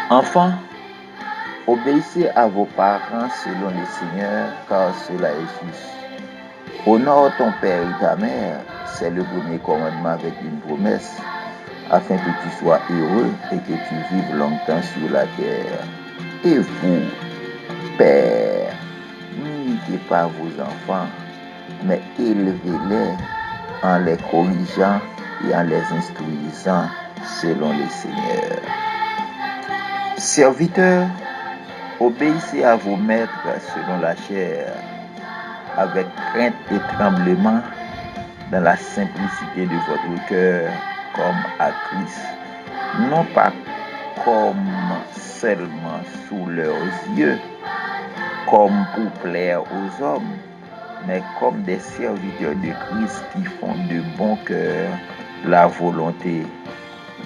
Enfants, obéissez à vos parents selon le Seigneur, car cela est juste. Honore ton père et ta mère, c'est le premier commandement avec une promesse, afin que tu sois heureux et que tu vives longtemps sur la terre. Et vous, pères, n'imitez pas vos enfants, mais élevez-les en les corrigeant et en les instruisant selon le Seigneur. Serviteurs, obéissez à vos maîtres selon la chair, avec crainte et tremblement, dans la simplicité de votre cœur, comme à Christ, non pas comme seulement sous leurs yeux, comme pour plaire aux hommes, mais comme des serviteurs de Christ qui font de bon cœur la volonté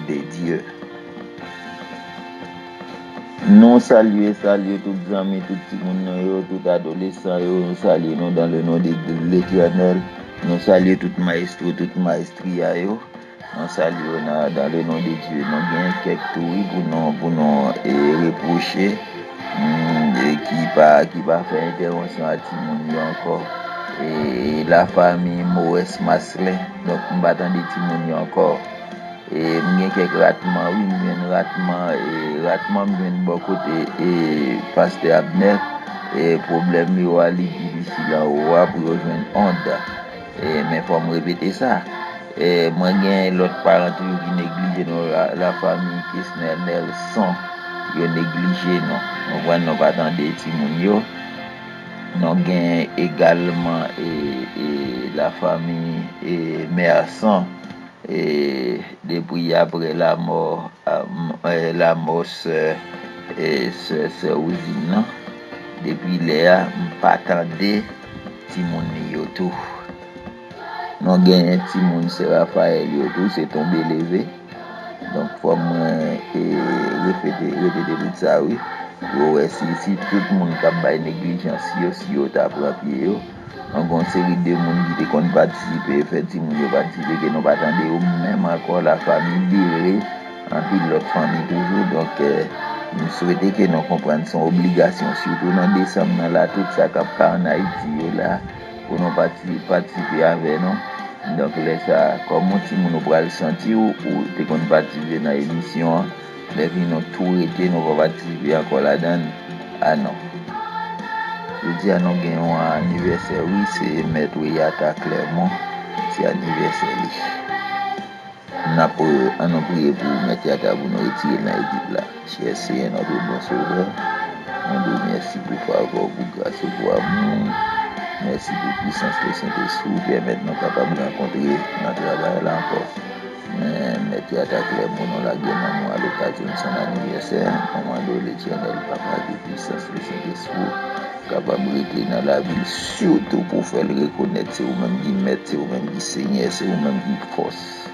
de Dieu. Nous saluons tous les amis, tout le monde, tout adolescent, nous saluons dans le nom de l'Éternel. Nous saluons tout maestro, toute maestria. Nous saluons dans le nom de Dieu. Nous avons quelques tours pour nous reprocher et qui va faire intervention à tout le monde encore. Et la famille Moès Maslin, donc nous attendons tout le monde encore. Et nous avons quelques ratements, oui, nous avons ratements de bon côté et pasteur Abner. Et problème, il y a ici là pour rejoindre Honda. Mais il faut me répéter ça. Et moi, j'ai l'autre parent qui néglige la famille Kessner Nelson. Ils négligé, non. Nous pas attendre Timounio. Nous avons également la famille Merson. Et depuis après la mort sœur Ousine, depuis là, je pas attendre Timoun tout. Nous avons Timoun c'est Raphaël tout, c'est tombé levé. Donc faut me répéter tout ça oui. Si tout le monde a pas négligence si au t'a pied yo. On a une série de monde qui ont participé, effectivement, ils ont participé, que nous pas attendre même encore la famille virée, en puis l'autre famille toujours. Donc, nous souhaitons que nous comprenions son obligation, surtout dans décembre, dans la tout ça cap en Haïti, là, pour nous participer avec nous. Donc, là, ça, comme nous pourrons le sentir, ou tu qu'on participer dans l'émission, les filles nous tout été, nous pas participer encore là-dedans. Ah non. Je dis à nous gagnons un anniversaire, oui, c'est Maître Yata Clermont, c'est anniversaire. On a prié pour Maître Yata pour nous retirer dans l'équipe là. Cher Seigneur, notre bon sauveur, on dit merci pour faveur, pour grâce, pour amour. Merci pour puissance de Saint-Esprit, permettre nous capables de rencontrer notre travail là encore. Maître Yata Clermont, nous la gagnons à l'occasion de son anniversaire. Commando l'Éternel, Papa de puissance de Saint-Esprit. Capable de dans la ville, surtout pour faire le reconnaître, c'est vous-même qui mettez, c'est vous-même qui seigneur, c'est vous-même qui force.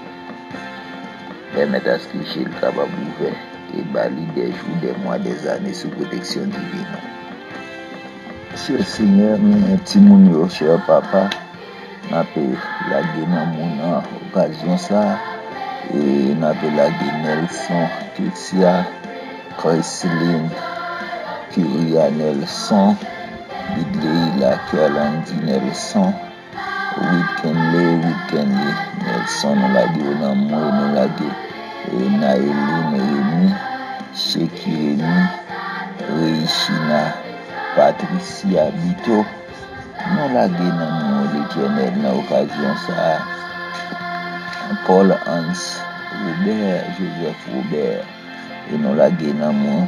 Permettez à ce que j'ai le capable ouvert et bali des jours, des mois, des années sous protection divine. Cher Seigneur, mon petit moun, cher papa, n'a pas la guénon mon occasion ça, et n'a pas la Nelson, Tutsia, Chrysline, Curia Nelson. Bidley, la Kerlandi Nelson, Weekendly, Nelson, nous la gué, nous la gué, Naëline, Rémi, Cheki Rémi, Reichina, Patricia Bito, nous la gué dans l'Éternel, dans l'occasion ça, Paul Hans, Robert, Joseph Robert, et nous la gué dans mon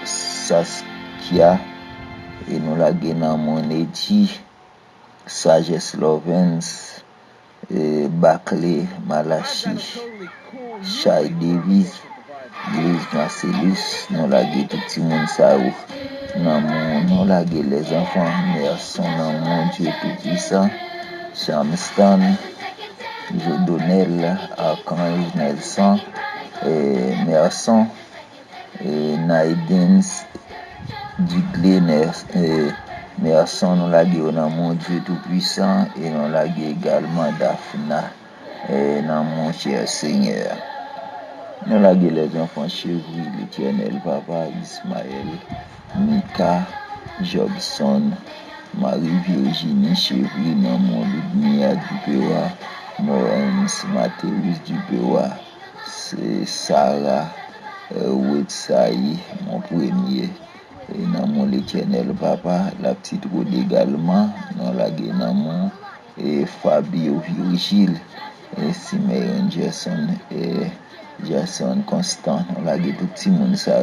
Saskia, et nous la gagnons mon Eti, Sagesse Lovens, Baclay, Malachi, Shai Davis, Grise Marcellus, nous la gagnons tout le monde ça ou. Nous la gagnons les enfants, merci dans mon Dieu tout-puissant, Charmston, Jodonel, Archange Nelson, Merson, Naidens, Digley, Merson, nous la gué dans mon Dieu tout-puissant, et nous la gué également Daphna, dans mon cher Seigneur. Nous laguer les enfants Chevry, l'Éternel Papa, Ismaël, Mika, Jobson, Marie-Virginie Chevry, Nanon Ludmilla Dupewa, Morens, Mathéus Dupewa, c'est Sarah, Wetsaï, mon premier. Et Nanon l'Éternel Papa, la petite Rode également, non laguer Nanon, et Fabio Virgile, et Simeon Jason, et Jason Constant, on l'a dit tout petit monde ça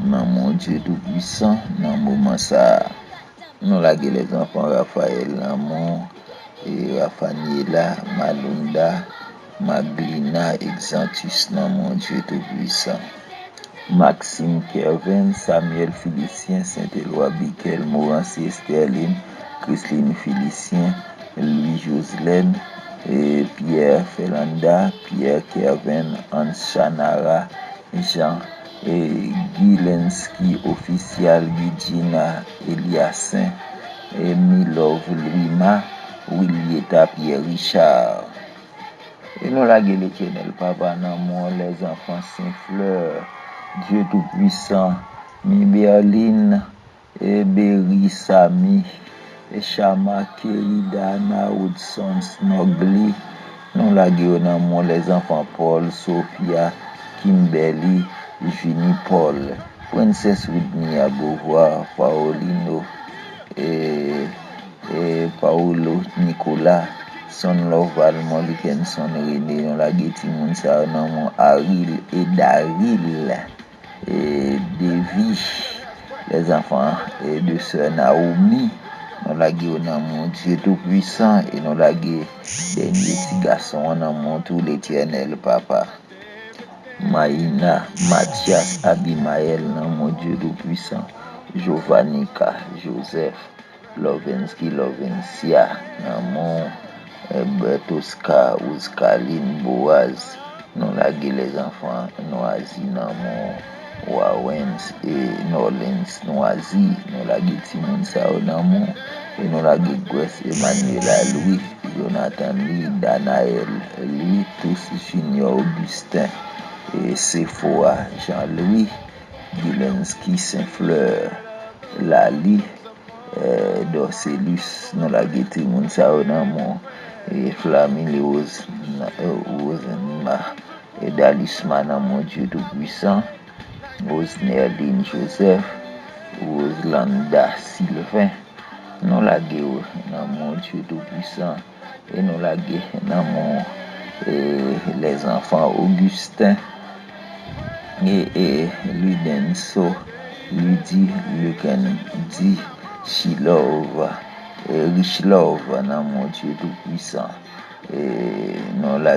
dans mon Dieu tout puissant dans moment ça nous l'a dit les enfants Raphaël Lamont et Rafaela Malunda Maglina Exantus dans mon Dieu tout puissant Maxime Kervin Samuel Félicien Saint-Éloi Biquel Morancy Sterling Christine Félicien Louis Joselaine et Pierre Felanda, Pierre Kervin, Hans Chanara, Jean et Gilenski, official Gidjina Eliassin, et Milov Lima, Willieta Pierre Richard. Et nous la l'Éternel Papa, Namon, les enfants Saint-Fleur, Dieu Tout-Puissant, Berline, et Berry Sami, et Chama, Keridana, Woodson, Snogli, nous la Namon, les enfants Paul, Sophia, Kimberly, Junie Paul, Princesse Whitney Beauvoir, Paolino, et Paolo Nicolas, Son Loval, Molikenson, René, nous la Timon, ça, Namon, Aril et Daril, et Davy, les enfants et de sœur Naomi, nous la dans mon Dieu Tout-Puissant, et nous la des petits garçons dans mon tout l'Éternel Papa. Maïna, Mathias, Abimaël, dans mon Dieu Tout-Puissant, Jovanika, Joseph, Lovensky, Lovencia, dans mon Bertosca, Ouskaline, Boaz, nous la les enfants, Noisy, dans mon Wawens et Nolens Noisy, nous la Timon Saonamon, et nous la Gwes Emmanuela Louis, Jonathan Lee, Danaël Lee, tous Junior Augustin, et Sephora, Jean-Louis, Gilenski, Saint-Fleur, Lali, Dorcelus, nous la Timon Saonamon, et Flamine Rose, et Dalisman, mon Dieu Tout-Puissant, Rosnerline Joseph, Roslanda Sylvain, nous la dans mon Dieu Tout-Puissant, et nous la dans mon les enfants Augustin, et Ludenso, Ludi, Lukendi, Shilov, Richlove, dans mon Dieu Tout-Puissant, et nous la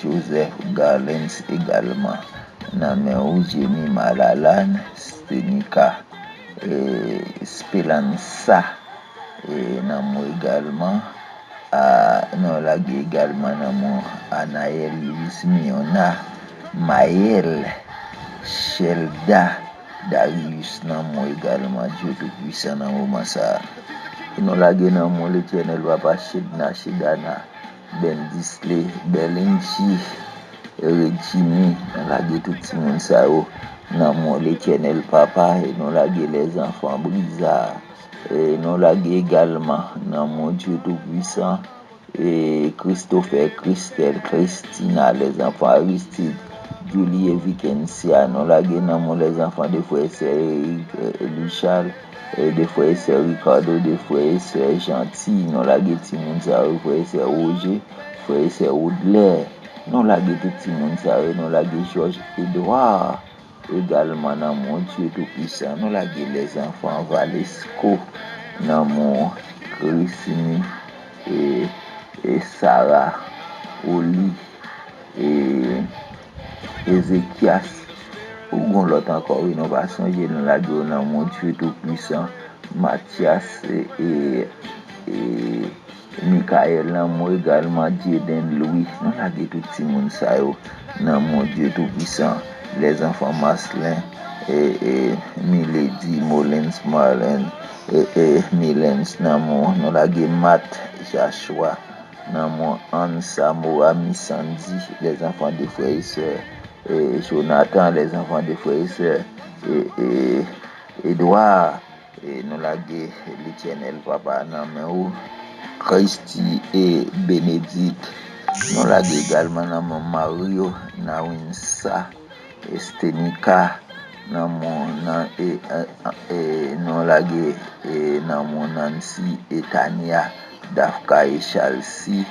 Joseph Galens également. Nameu Jemi Malalan, Stenika, Spelanza, et Namo également, non la également Namo Anaël Luis Miona, Maël, Shelda, Darius Namo également, Dieu Tout-Puissant Namo Massa. Et nous la Namo l'Éternel Papa Shedna, Shedana, Ben Disley, Belinchi, Regini, nous la tout le monde ça, dans l'Éternel Papa, et nous la les enfants Brizard, et nous la également dans mon Dieu Tout-Puissant, et Christopher, Christelle, Christina, les enfants Aristide, Julie et Vikensia, nous la dans les enfants de frères et sœurs Luchal, et des frères et sœurs Ricardo, des frères et sœurs Gentil, nous la tout le monde ça, frères et sœurs Roger, frères et sœurs Audelaire. Nous la tout le monde ça, nous la Georges Edouard, également dans mon Dieu Tout-Puissant, nous la les enfants Valesco, dans mon Christine et Sarah, Oli et Ézéchias, ou l'autre encore, innovation, nous la dans mon Dieu Tout-Puissant, Mathias et Michael, moi également, Jaden Louis, nous la tout le monde ça, dans mon Dieu Tout-Puissant, les enfants Maslin, et Milady, Molens, Marlène, et Milens, nous la Matt, Joshua, Ansa, Moami, Sandy, les enfants de frères et sœurs, Jonathan, les enfants de frères et sœurs, et Edouard, et nous laguer l'Éternel Papa, non, Christy et Bénédicte, nous laguer également dans mon Mario, Nawinsa, Estenika, dans mon nous laguer dans mon Nancy et Tania, Dafka et Chelsea,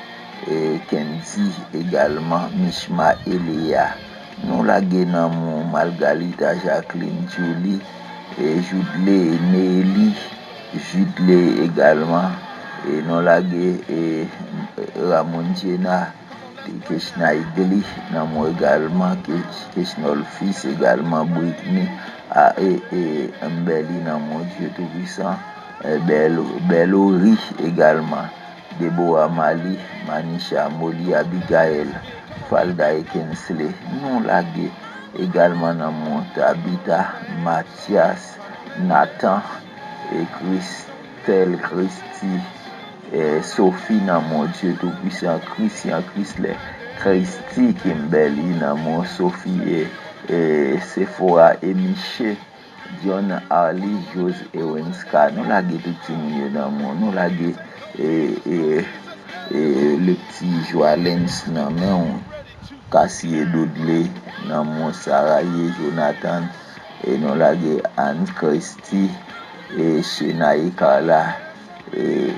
et Kenzie également, Mishma et Léa. Nous laguer dans mon Margarita, Jacqueline, Julie, et Judley, Nelly, Judley également, et nous laguer et Ramon Jenna, Keshna Igli, nous également, Keshnol fils également, Britney, et Mbeli, mon Dieu Tout-Puissant, Bellori également, Deborah Mali, Manisha Moli, Abigail, Falda et Kensley, nous laguer également dans mon Tabitha, Mathias, Nathan et Christelle, Christy, et Sophie dans mon Dieu Tout-Puissant, Christian, Chrysler, Christy, Kimberly dans mon Sophie et Sephora et Michel, John, Harley, Jose et Wenska, nous laguer tout le monde dans mon, nous laguer et le petit Joalens dans mon Cassier Dudley, dans mon Saraye, Jonathan, et nous laguer Anne Christie, et Chenaï Carla, et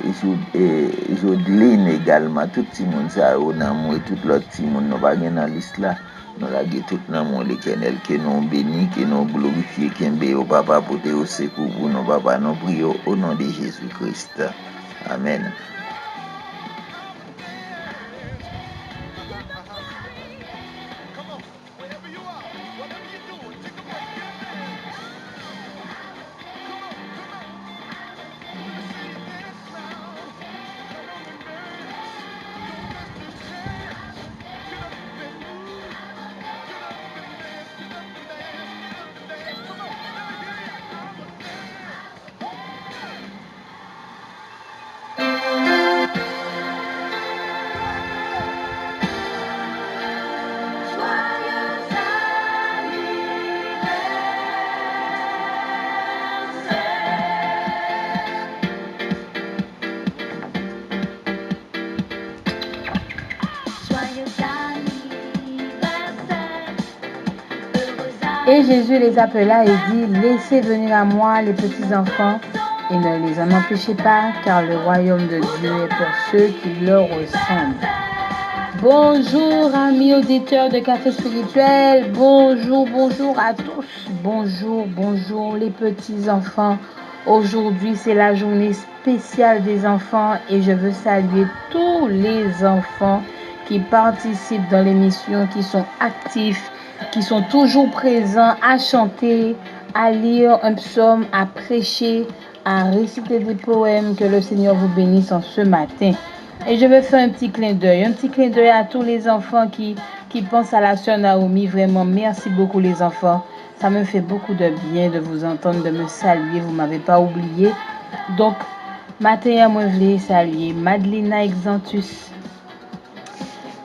Jodeline également, tout le monde ça dans moi, et tout l'autre petit monde, nous pas dans la liste là, nous laguer tout dans mon l'Éternel, que nous bénis, que nous glorifions, que nous papa pour te secours pour nous papa, nous prions au nom de Jésus-Christ. Amen. Et Jésus les appela et dit, laissez venir à moi les petits enfants et ne les en empêchez pas, car le royaume de Dieu est pour ceux qui leur ressemblent. Bonjour amis auditeurs de Café Spirituel, bonjour à tous, bonjour les petits enfants. Aujourd'hui c'est la journée spéciale des enfants et je veux saluer tous les enfants qui participent dans l'émission, qui sont actifs, qui sont toujours présents à chanter, à lire un psaume, à prêcher, à réciter des poèmes. Que le Seigneur vous bénisse en ce matin. Et je vais faire un petit clin d'œil à tous les enfants qui pensent à la sœur Naomi. Vraiment, merci beaucoup les enfants. Ça me fait beaucoup de bien de vous entendre, de me saluer. Vous ne m'avez pas oublié. Donc, matin, moi, je voulais saluer Madeleina Exantus,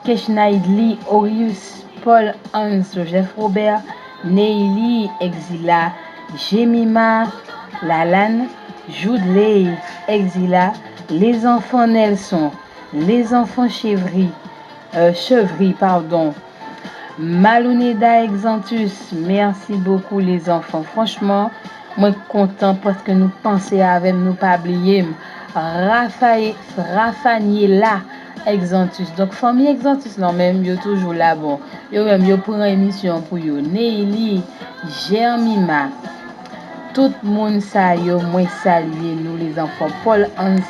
Keshna Idli, Orius, Paul Hans, Joseph Robert, Neili Exila, Jemima, Lalanne, Joudley Exila, les enfants Nelson, les enfants Chevry, Maluneda Exantus, merci beaucoup les enfants. Franchement, moi content parce que nous pensons avec nous pas oublier Rafaniela Exantus. Donc famille Exantus non même yo toujours là bon. Yo même yo prend émission pour yo. Neili, Germima. Tout le monde ça yo moi saluer nous les enfants. Paul Hans,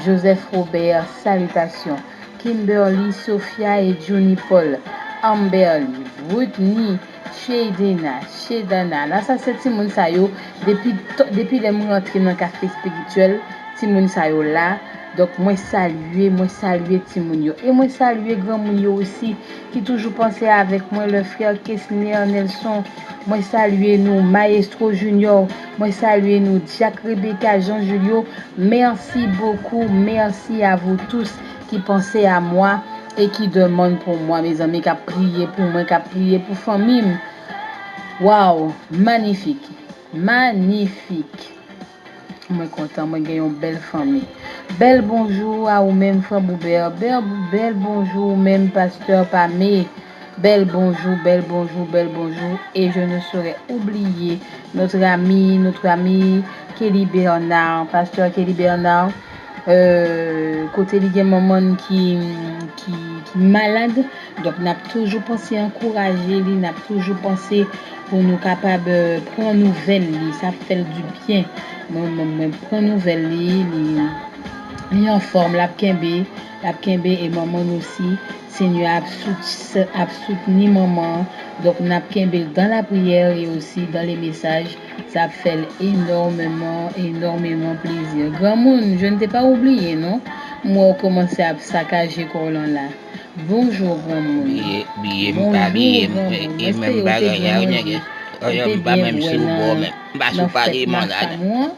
Joseph Robert, salutations. Kimberly, Sophia et Johnny Paul, Amberly, Whitney, Shedana. Là ça c'est Timon ça yo depuis les mois rentré dans café spirituel, Timon ça yo là. Donc moi saluer Timon yo et moi saluer grand moun yo aussi qui toujours pensait avec moi le frère Kessner Nelson. Moi saluer nous Maestro Junior, moi saluer nous Jacques Rebecca, Jean Julio. Merci beaucoup, merci à vous tous qui pensez à moi et qui demande pour moi, mes amis, qui a prié pour moi, qui a prié pour famille. Waouh, magnifique. Magnifique. Moi content, moi j'ai une belle famille. Bel bonjour à vous même frère Boubert. Bel bonjour même pasteur Pamé. Bel bonjour, bel bonjour, bel bonjour. Et je ne saurais oublier notre ami Kelly Bernard, pasteur Kelly Bernard. Côté il y a maman qui malade, donc n'a toujours pensé encourager, n'a toujours pensé pour nous capables de prendre nouvelle, ça fait du bien. Moi prendre nouvelle, li en forme, la kembe et maman aussi. Seigneur a soutenu maman. Donc, n'a kembe dans la prière et aussi dans les messages. Ça fait énormément plaisir. Grand monde, je ne t'ai pas oublié, non? Moi, on commence à saccager Corlan là. Bonjour, grand monde. Bonjour, grand monde. Est-ce que vous êtes bien mangé? Vous êtes bien bon?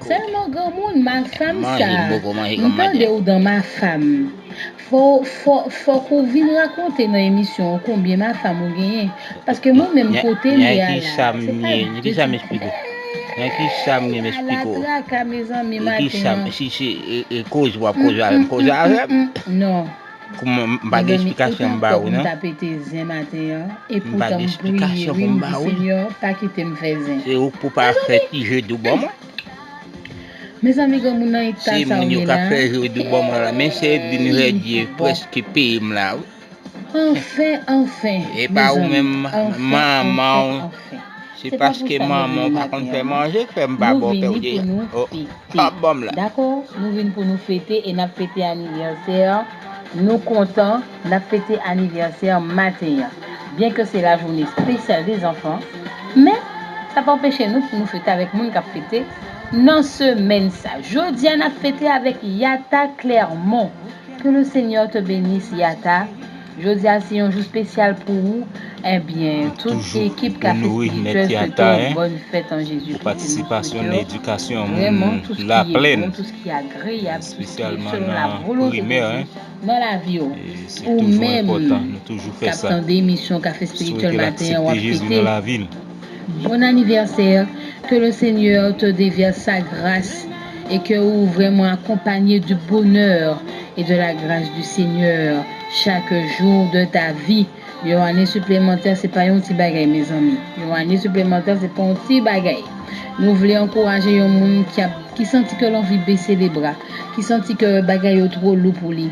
Seulement grand monde, ma femme ça. M'entendez ou dans ma femme. Faut qu'on vienne raconter dans l'émission combien ma femme ou gagne parce que moi même côté il y a là. C'est ça m'explique. Qui ça m'explique. Mes amis matin. Si cause non. Comme pas d'explication ba ou non. T'as pété zin matin et pourtant prier oui Seigneur pas quitter me faire zin. C'est pour pas faire petit jeu de bon. Mes amis comme on est ça ça on est là. Faire jeu de bon là mais c'est d'une rédier presque pays là. Enfin. Et pas ou même maman. C'est parce que maman par contre fait manger fait me babo fêter. D'accord, nous venons pour nous fêter et n'a fêté anniversaire. Nous comptons n'a fêté anniversaire matin. Bien que c'est la journée spéciale des enfants, mais ça va empêcher nous pour nous fêter avec monde qui a fêté non semaine ça. Jeudi on a fêté avec Yata Clermont. Que le Seigneur te bénisse Yata. Jeudi c'est un jour spécial pour vous. Eh bien, toute l'équipe qui a fait spirituel souhaite une bonne fête en Jésus. Participation à l'éducation, vraiment tout ce la qui pleine, est bon, tout ce qui est agréable, spécialement selon la volonté de Dieu dans la vie. Ou même captant des missions qu'a fait spirituel matin ou dans la ville. Bon anniversaire, que le Seigneur te déverse sa grâce et que vous vraiment accompagné du bonheur et de la grâce du Seigneur chaque jour de ta vie. Une année supplémentaire, c'est pas un petit bagaille, mes amis. Une année supplémentaire, c'est pas un petit bagaille. Nous voulons encourager un monde qui sentit que l'envie baisser les bras, qui sentit que bagaille est trop lourd pour lui.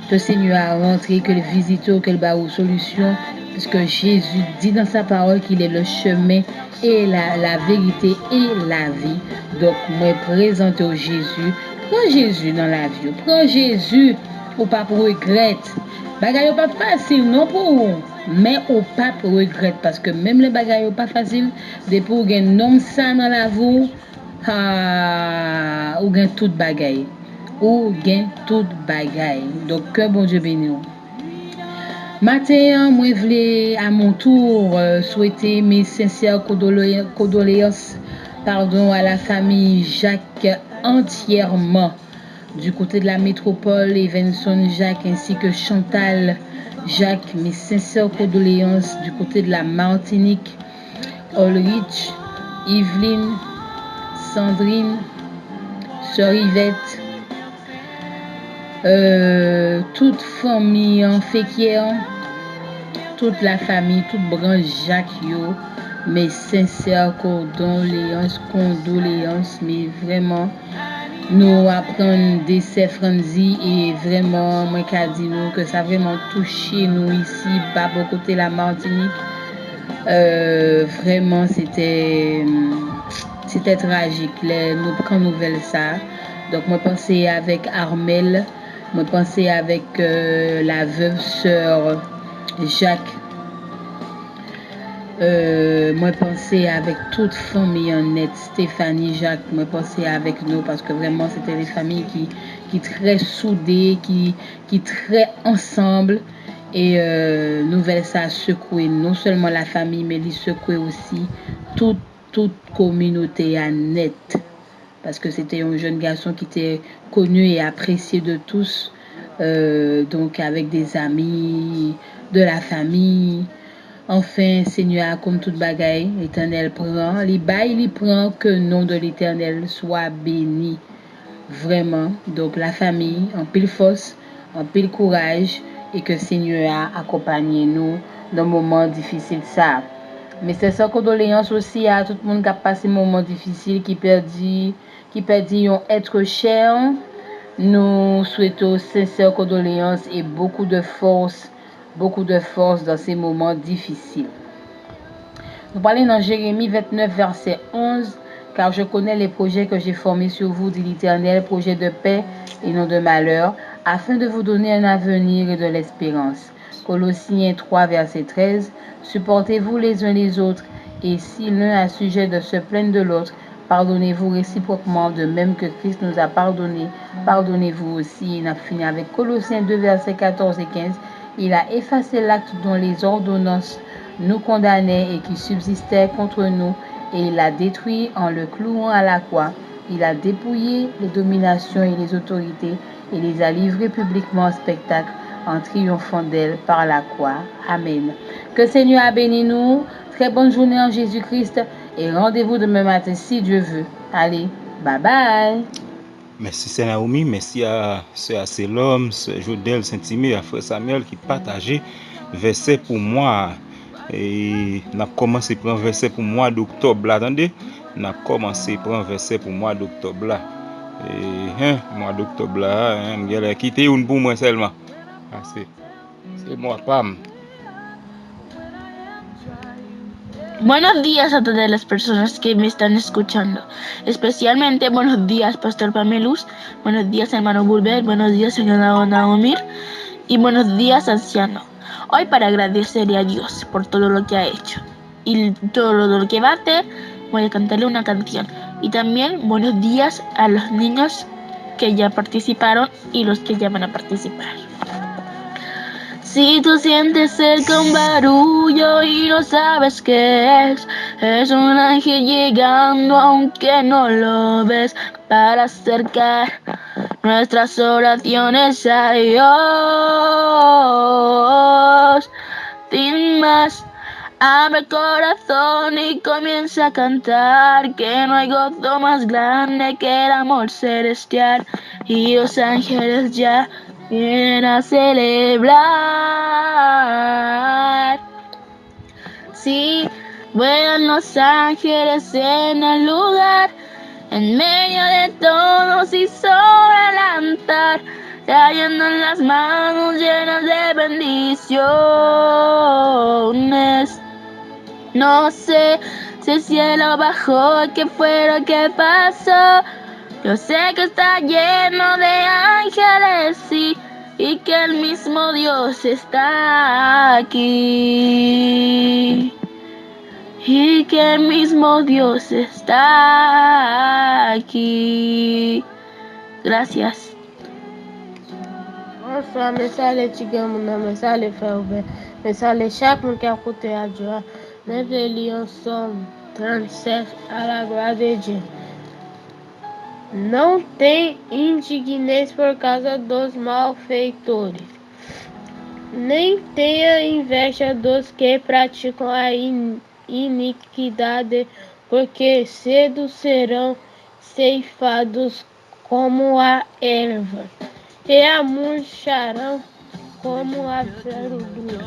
Que le Seigneur a rentré, que le visiteur, que le bat aux solutions, puisque Jésus dit dans sa parole qu'il est le chemin et la vérité et la vie. Donc, moi, présente au Jésus. Prends Jésus dans la vie. Prends Jésus ou pas pour regret. Bagaille pas facile non pour vous, mais au pas pour regret parce que même les bagailles pas facile depuis pour gagner nom ça dans la vie ou gain toute bagaille donc que bon Dieu bénisse. Matin moi voulais à mon tour souhaiter mes sincères condoléances à la famille Jacques entièrement. Du côté de la métropole, Evenson Jacques ainsi que Chantal Jacques, mes sincères condoléances du côté de la Martinique, Ulrich, Yveline, Sandrine, Sœur Yvette, toute famille en Féquière, toute la famille, toute branche Jacques yo, mes sincères condoléances, mais vraiment nous apprenons des Franzi et vraiment moi qu'a dit nous que ça a vraiment touché nous ici bas au côté de la Martinique. Vraiment c'était tragique nous prend nouvelle ça. Donc moi pensais avec Armel, moi pensais avec la veuve sœur Jacques. Moi pensais avec toute famille en net, Stéphanie, Jacques, moi pensais avec nous parce que vraiment c'était des familles qui très soudées, qui très ensemble et nouvelle ça a secoué non seulement la famille mais il secoué aussi toute communauté à net parce que c'était un jeune garçon qui était connu et apprécié de tous donc avec des amis, de la famille. Enfin, Seigneur, comme toute bagaille, l'Éternel prend, les bails, il prend, que le nom de l'Éternel soit béni. Vraiment. Donc, la famille, en pile force, en pile courage, et que Seigneur accompagne nous dans le moment difficile ça. Mais c'est ça, condoléances aussi à tout le monde qui a passé un moment difficile, qui perdit un être cher. Nous souhaitons sincères condoléances et beaucoup de force dans ces moments difficiles. Nous parlons dans Jérémie 29, verset 11, car je connais les projets que j'ai formés sur vous, dit l'Éternel, projets de paix et non de malheur, afin de vous donner un avenir et de l'espérance. Colossiens 3, verset 13, supportez-vous les uns les autres, et si l'un a sujet de se plaindre de l'autre, pardonnez-vous réciproquement, de même que Christ nous a pardonné. Pardonnez-vous aussi. Il a fini avec Colossiens 2, versets 14 et 15. Il a effacé l'acte dont les ordonnances nous condamnaient et qui subsistait contre nous, et il l'a détruit en le clouant à la croix. Il a dépouillé les dominations et les autorités et les a livrées publiquement en spectacle en triomphant d'elles par la croix. Amen. Que le Seigneur a béni nous. Très bonne journée en Jésus-Christ et rendez-vous demain matin si Dieu veut. Allez, bye bye. Merci Sœur Naomi, merci à Sœur Selom, Sœur Jodel Saint-Timé, à Frère Samuel qui partageait verset pour moi. Et on a commencé par un verset pour mois d'octobre là, attendez, on a commencé par un verset pour mois d'octobre là. Et mois d'octobre là, on a quitté une pour moi seulement. Ah, c'est moi, pam. Buenos días a todas las personas que me están escuchando, especialmente buenos días Pastor Pamelus, buenos días hermano Bulber, buenos días señora Naomir y buenos días anciano. Hoy para agradecerle a Dios por todo lo que ha hecho y todo lo que va a hacer, voy a cantarle una canción. Y también buenos días a los niños que ya participaron y los que ya van a participar. Si tú sientes cerca un barullo y no sabes qué es un ángel llegando aunque no lo ves, para acercar nuestras oraciones a Dios. Sin más, abre el corazón y comienza a cantar, que no hay gozo más grande que el amor celestial, y los ángeles ya vienen a celebrar. Sí, vuelan los ángeles en el lugar, en medio de todos y sobre el altar, trayendo en las manos llenas de bendiciones. No sé si el cielo bajó, qué fue lo que pasó. Yo sé que está lleno de ángeles, sí, y que el mismo Dios está aquí. Y que el mismo Dios está aquí. Gracias. Bonsoir, mesale Tigamouna, mesale Ferbe, mesale chaque monde qui a écouté à Dieu. Nous lions Somme 37 à la gloire de Dieu. Não tem indigneis por causa dos malfeitores, nem tenha inveja dos que praticam a iniquidade, porque cedo serão ceifados como a erva, e a murcharão como a verdura.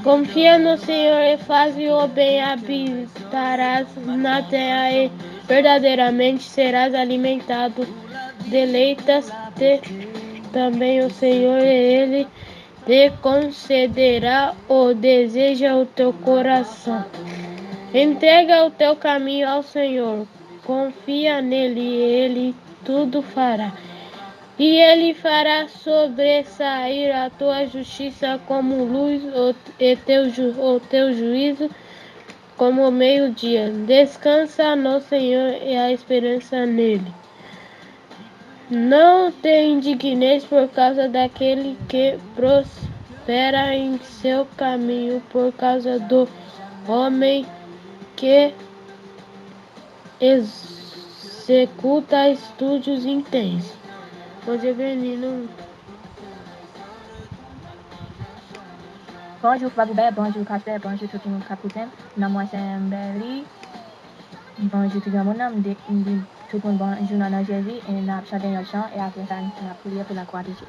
Confia no Senhor e faz o bem, habitarás na terra e verdadeiramente serás alimentado. Deleitas-te também o Senhor e Ele te concederá o desejo ao teu coração. Entrega o teu caminho ao Senhor, confia nele e Ele tudo fará. E Ele fará sobressair a tua justiça como luz, o teu juízo como o meio-dia. Descansa no Senhor e a esperança nele. Não te indigneis por causa daquele que prospera em seu caminho, por causa do homem que executa estudos intensos. Hoje é menino. Bonjour Baboubet, bonjour Casper, bonjour tout le monde capitaine. Non, moi c'est Mbeli. Bonjour tout le monde, tout le monde bonjour dans Jésus et nous chanter notre chant et après ça nous prier pour la croix de Jésus.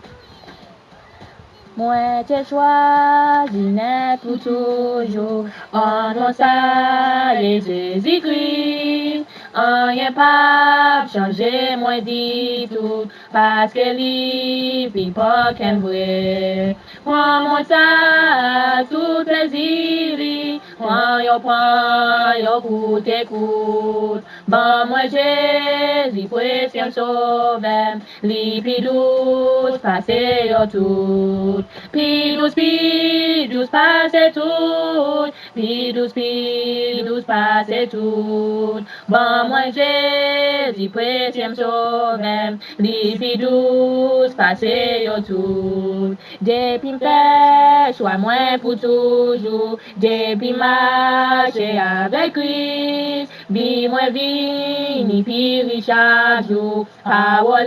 Moi t'ai choisi net pour toujours, en mon salut Jésus-Christ. Rien pas changer, moi dit tout, parce que lui vit pas qu'un vrai. Moi mon ça, tout plaisir, moi yo prends, yo écoute. Bon moi Jésus, précieux sauveur, li pi douce, passez yo tout. Pi douce, passez tout. Pi douce, passez tout. Bon moi Jésus, précieux sauveur, li pi douce, passez yo tout. Depuis m'fait, sois moins pour toujours. Depuis marcher avec Christ, bi moins vini, puis chaque jour. Parole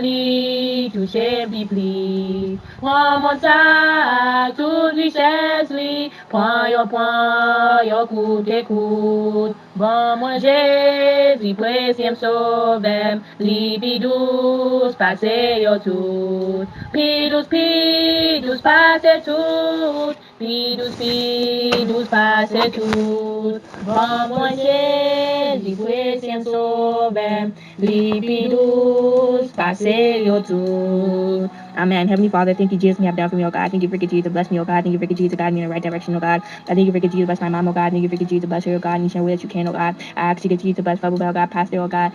toucher Bibli. Prends mon sac, toute richesse li. Prends yo écoute. Bon moi Jésus, précieux sauveur, li pi douce, passez yo tout. Pi douce, passez tout. Pi douce, passez tout. Bon moi Jésus, précieux sauveur, li pi douce, passez yo tout. Amen. Heavenly Father, thank you, Jesus, me have done for me, oh God. Thank you for Jesus to bless me, oh God. Thank you for Jesus to guide me in the right direction, oh God. I thank you for Jesus to bless my mom, oh God. Thank you for Jesus to bless her, oh God, in each way that you can, oh God. I ask you to Jesus to bless Bible, oh God, Pastor, oh God.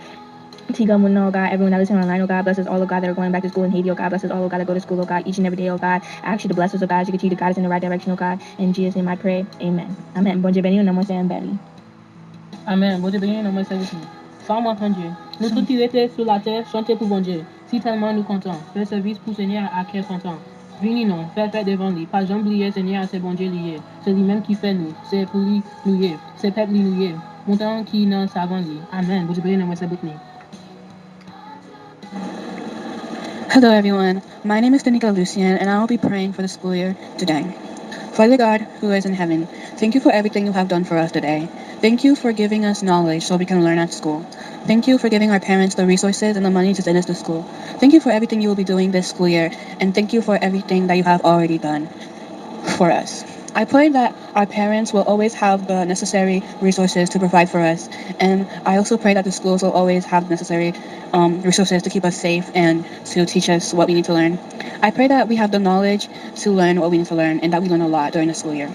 Tiga Muna, oh God, everyone that listens online, oh God, bless us all, oh God, that are going back to school in Haiti, oh God, bless us all, oh God, that go to school, oh God, each and every day, oh God. I ask you to bless us, oh God, as you continue to guide us in the right direction, oh God. In Jesus' name I pray, amen. Amen. Bon Dieu béni, non moi c'est Mbeli. Amen. Bon Dieu béni, non moi c'est aussi. Psalm 100. Nous tous qui étaient sur la terre, chantez pour bon Dieu. Si tellement nous comptons, faire service pour Seigneur à quel content. Vini non, faire devant lui, pas jamais oublier Seigneur à ses bon Dieu lié. C'est lui-même qui fait nous, c'est pour lui nous c'est peuple lui nous montant qui n'en savant lui. Amen. Bon Dieu béni, non moi c'est Botni. Hello everyone, my name is Danica Lucian and I will be praying for the school year today. Father God, who is in heaven, thank you for everything you have done for us today. Thank you for giving us knowledge so we can learn at school. Thank you for giving our parents the resources and the money to send us to school. Thank you for everything you will be doing this school year, and thank you for everything that you have already done for us. I pray that our parents will always have the necessary resources to provide for us, and I also pray that the schools will always have necessary resources to keep us safe and to teach us what we need to learn. I pray that we have the knowledge to learn what we need to learn and that we learn a lot during the school year.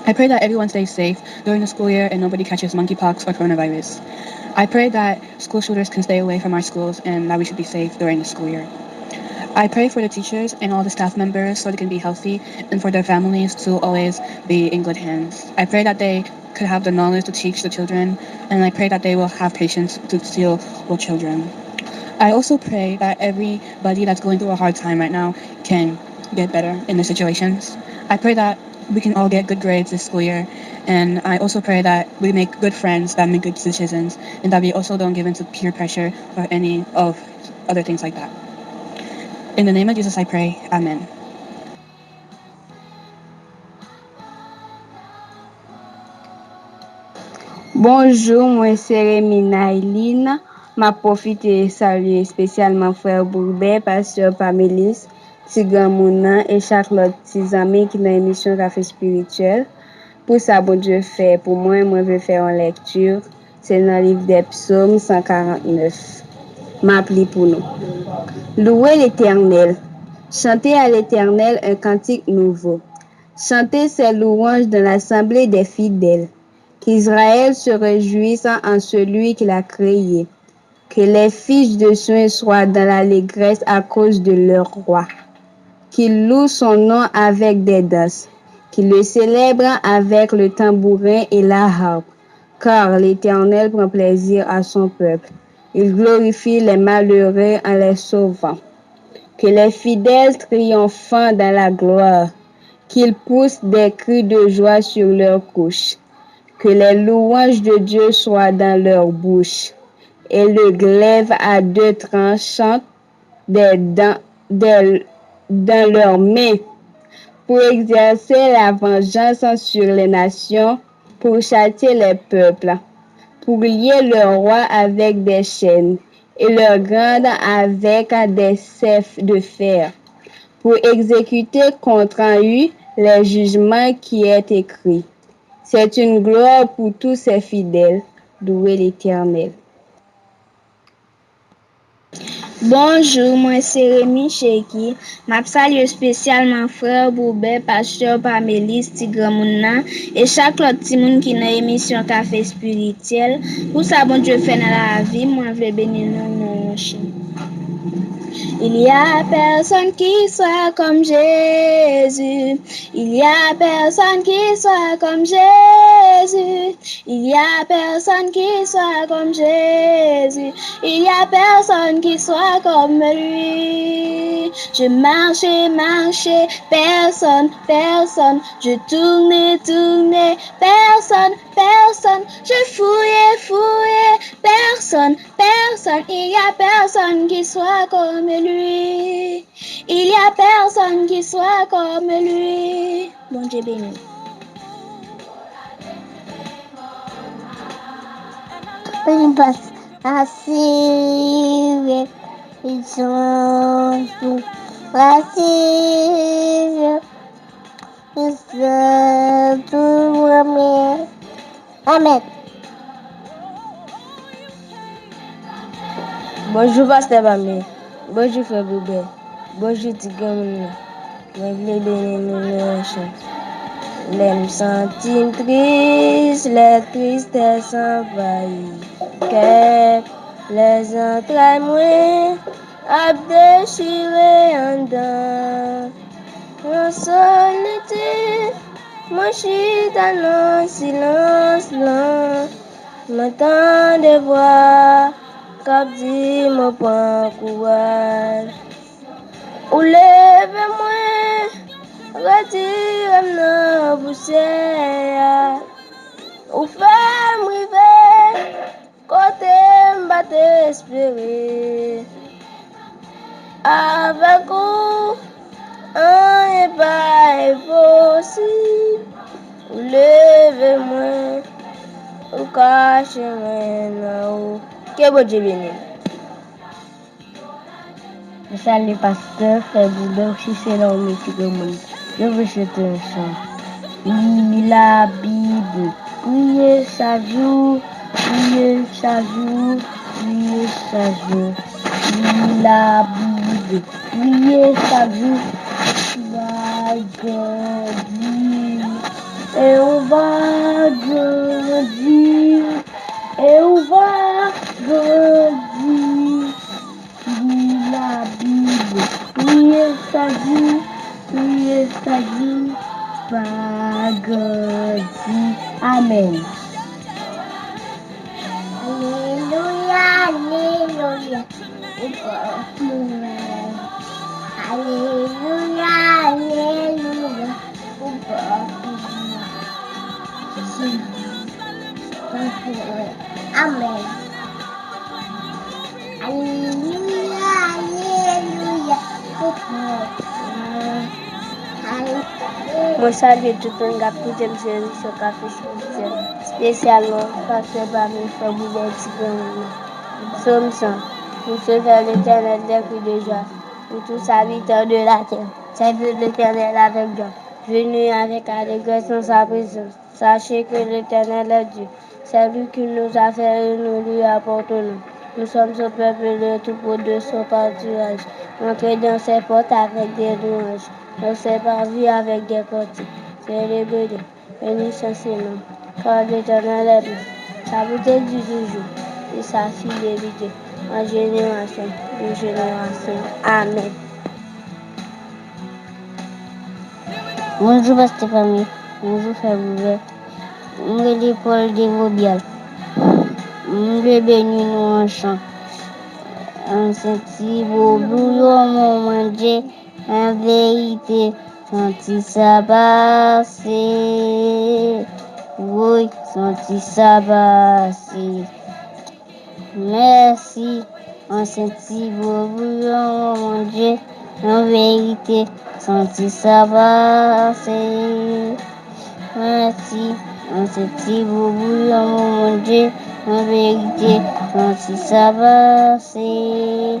I pray that everyone stays safe during the school year and nobody catches monkeypox or coronavirus. I pray that school shooters can stay away from our schools and that we should be safe during the school year. I pray for the teachers and all the staff members so they can be healthy and for their families to always be in good hands. I pray that they could have the knowledge to teach the children, and I pray that they will have patience to deal with children. I also pray that everybody that's going through a hard time right now can get better in their situations. I pray that we can all get good grades this school year, and I also pray that we make good friends that make good decisions, and that we also don't give into peer pressure or any of other things like that. In the name of Jesus I pray, amen. Bonjour, moi c'est Rémi Nailine. M'a profité saluer spécialement frère Bourbet, pasteur Pamélis, Tigran Mounan et chaque autre petits amis qui dans l'émission Café Spirituel. Pour ça, bon Dieu fait, pour moi je vais faire une lecture. C'est dans le livre des psaumes 149. M'appli pour nous. Louez l'Éternel. Chantez à l'Éternel un cantique nouveau. Chantez ses louanges dans l'assemblée des fidèles. Qu'Israël se réjouisse en celui qu'il a créé. Que les fils de Sion soient dans l'allégresse à cause de leur roi. Qu'ils louent son nom avec des danses. Qu'ils le célèbrent avec le tambourin et la harpe. Car l'Éternel prend plaisir à son peuple. Il glorifie les malheureux en les sauvant. Que les fidèles triomphent dans la gloire. Qu'ils poussent des cris de joie sur leurs couches. Que les louanges de Dieu soient dans leur bouche. Et le glaive à deux tranchants dans leurs mains. pour exercer la vengeance sur les nations, pour châtier les peuples, pour lier le roi avec des chaînes et le grand avec des sceptres de fer, pour exécuter contre eux les jugements qui est écrit. C'est une gloire pour tous ses fidèles. Louez l'Éternel. Bonjour, moi c'est Rémi Cheki. M'a salue spécialement frère Boubet, pasteur Pamélis, Tigramouna et chaque autre petit monde qui dans émission Café Spirituel. Pour ça, bon Dieu fait dans la vie, moi je vais bénir nous. Il y a personne qui soit comme Jésus. Il y a personne qui soit comme Jésus. Il y a personne qui soit comme Jésus. Il y a personne qui soit comme lui. Je marchais, personne. Je tournais, personne. Je fouillais, personne. Il y a personne qui soit comme lui. Il y a personne qui soit comme lui. Bon Dieu béni. Une passe assise, ils sont tous assis, ils sont tous amen. Amen. Bonjour, Pasteur Pamé. Bonjour, Frère Boubet. Bonjour, Tigamouna. Je voulais bénir nos chants. Les sentim tristes, les tristesses envahissent. Que les entrailles moins à déchirer en dedans. En solitude, moi je dans le silence là. M'entends des voix. Cap dit me prend courage. Ou lève-moi, retire-moi dans poussière. Ou fais-moi rêver, côté m'bat espérer. Avec vous, rien n'est pas impossible. Ou lève-moi, ou cache-moi là-haut. Que bon Dieu bénisse. Je salue le pasteur, frère Boubert, si c'est l'homme qui demande. Je veux chanter un chant. Lis la Bible, priez chaque jour, priez chaque jour, priez chaque jour. Lis la Bible, priez chaque jour. Va grandir, et on va grandir. Et on va grandir. Lis la Bible, priez chaque jour, va grandir. Amen. Alléluia, alléluia. Alléluia, alléluia. Amen. Alléluia, alléluia. Moi salue tout le monde qui aime sur Café Spirituel. Spécialement, Pasteur Pamé, Frère Boubet, Tigamouna. Psaume 100. Pour se faire l'Éternel des cris de joie. Pour tous habitants de la terre. Servez l'Éternel avec joie. Venez avec allégresse dans sa présence. Sachez que l'Éternel est Dieu. C'est lui qui nous a fait et nous lui apportons. Nous sommes au peuple de tout pour de son pâturage. Entrez dans ses portes avec des louanges. Dans ses parvis avec des cantiques. Célébrez, bénissez ses noms. Car l'Éternel est bon. Sa beauté du jour et sa fidélité en génération de génération. Amen. Bonjour, Pasteur Pamé. Bonjour, Frère Boubet. On est l'épaule des Robial. On est béni nous en chant. En senti beau bouillon, mon Dieu, en vérité, senti ça passer. Oui, senti ça passer. Merci, en senti beau bouillon, mon Dieu, en vérité, senti ça passer. Merci, en ce petit boubou, mon Dieu, en vérité, senti ça passer.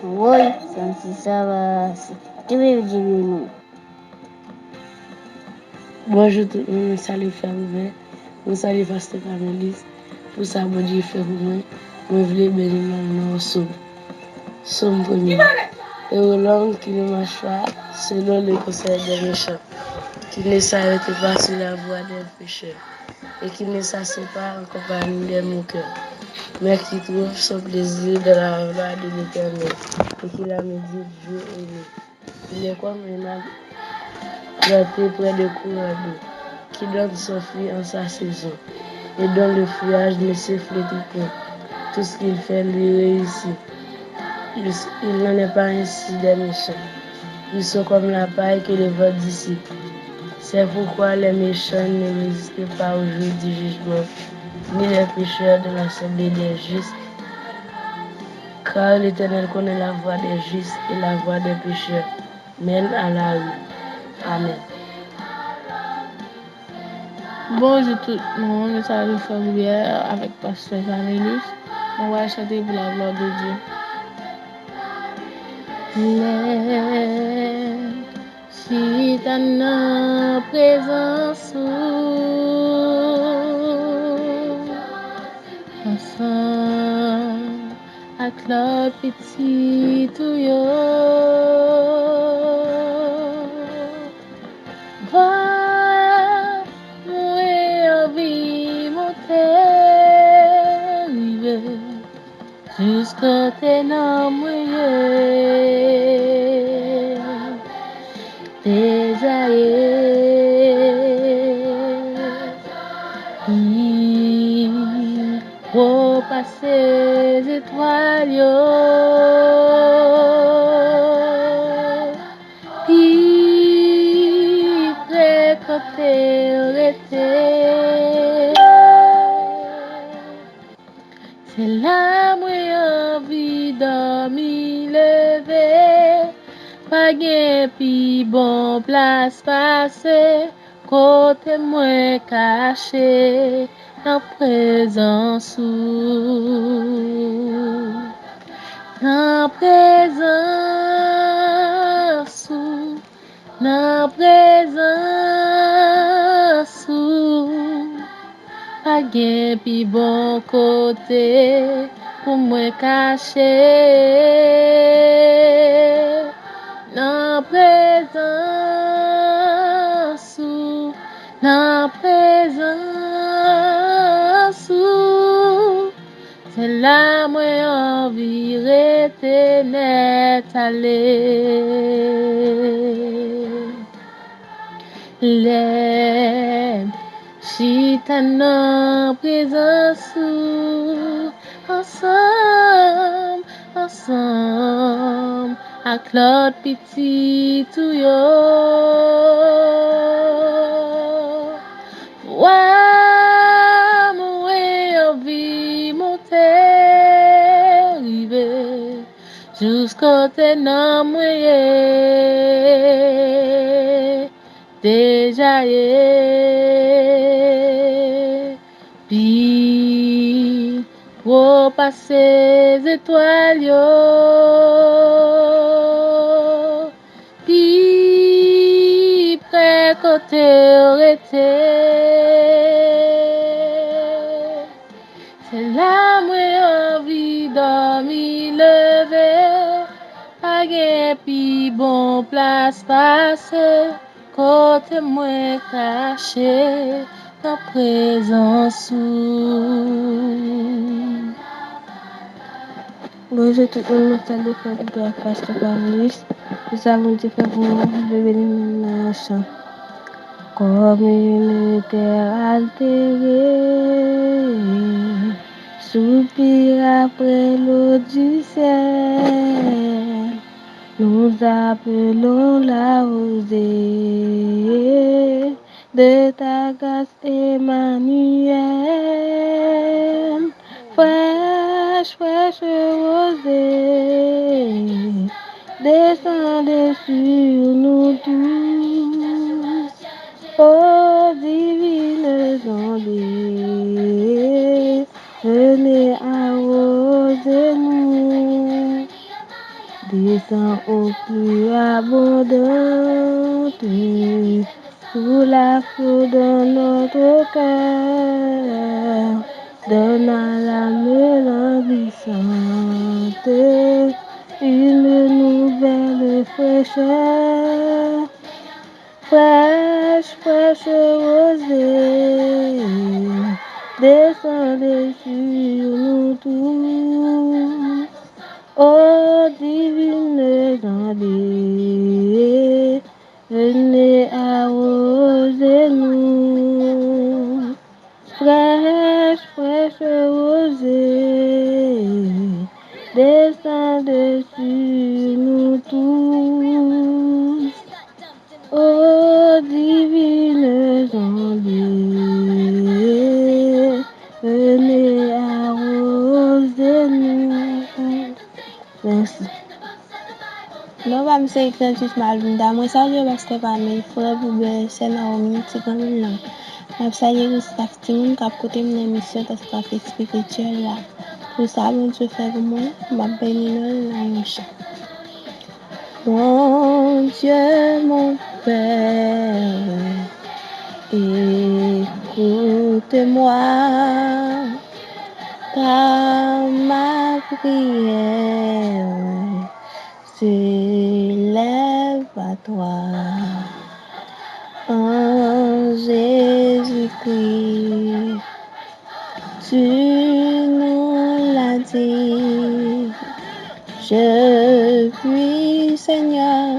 Oui, senti ça passer. Tu veux dire non? Bonjour tout le monde, salut frère Rouven, je salue pasteur Pamélis, pour ça bon Dieu fait pour moi, je voulais bénir mon nom Somme premier. Et au long qui ne marche pas selon le conseil des méchants, qui ne s'arrête pas sur la voie des pécheurs, et qui ne s'assied pas en compagnie des moqueurs, mais qui trouve son plaisir dans la loi de l'Éternel, et qui la médite jour et nuit. Il est comme un arbre planté près de courants d'eau, qui donne son fruit en sa saison, et dont le feuillage ne se flétrit point. Tout ce qu'il fait lui réussit. Il n'en est pas ainsi des méchants. Ils sont comme la paille que le vent dissipe. C'est pourquoi les méchants ne résistent pas au jour du jugement, ni les pécheurs de l'assemblée des justes. Car l'Éternel connaît la voie des justes et la voie des pécheurs mène à la rue. Amen. Bonjour tout le monde, je salue Familière avec Pasteur Pamélis. On va chanter pour la gloire de Dieu. L'aide, si ta présence ensemble avec la petite yo. Va mourir vie monter jusqu'à tes noms repasser les étoiles, puis près quand t'es c'est là moi envie dormir lever, pas gain pi bon place passer, côté moi caché dans présence dans présence dans présence pas gain pi bon côté pour moi caché dans présence dans présence c'est là moi envie rester net aller l'aide si t'as en présence ensemble ensemble avec l'autre petit tout yo ouais moi envie monter river jusqu'au ténor mouillé déjà puis repasser les étoiles puis près côté arrêté c'est là moi envie dormir lever pas gain pi bon place passer côté moi caché ta présence. Bonjour tout le monde, salut frère de la Pasteur Pamélis. Nous avons Dieu fait pour nous de bénir mon chant. Comme une terre altérée, soupir après l'eau du ciel, nous appelons la rosée de ta grâce Emmanuel. Fraîche, fraîche rosée, descendez sur nous tous. Ô divines ondes, venez arroser-nous. Descends au plus abondante, sous la flot de notre cœur. Donne à l'âme languissante une nouvelle fraîcheur. Fraîche, fraîche rosée, descendez sur nous tous. Ô divines ondes, venez arroser-nous. Fraîche, fraîche rosée, descendez sur nous tous. Ô divines ondes, venez arroser-nous. Merci. Non va mse Ignatius Malvinda, mwen salye Pastor Pamela, Frère Boubert, Sè Naomi, ti kan moun nan. Mwen salye le staff ti moun kap kote mwen emisyon tas kafe spirituel la. Pou sa moun Dieu fè pou mwen, mwen beni nan yon chan. Mon Dieu, mon Père, écoute-moi, car ma prière s'élève à toi. En Jésus-Christ, tu nous l'as dit. Je puis, Seigneur,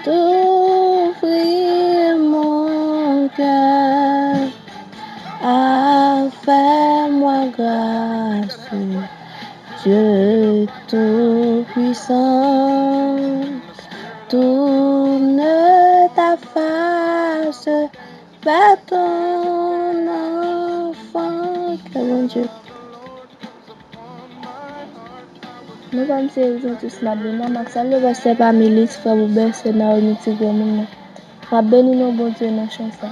t'ouvrir mon cœur. Fais-moi grâce, Dieu Tout-Puissant. Tourne ta face vers ton enfant. Que mon Dieu. Nous allons saisir tous ma béni. Maxal le Pasteur Pamela, Frère Boubert, Sè Naomi, ti grand moun. Ma béni non bon Dieu dans chanson.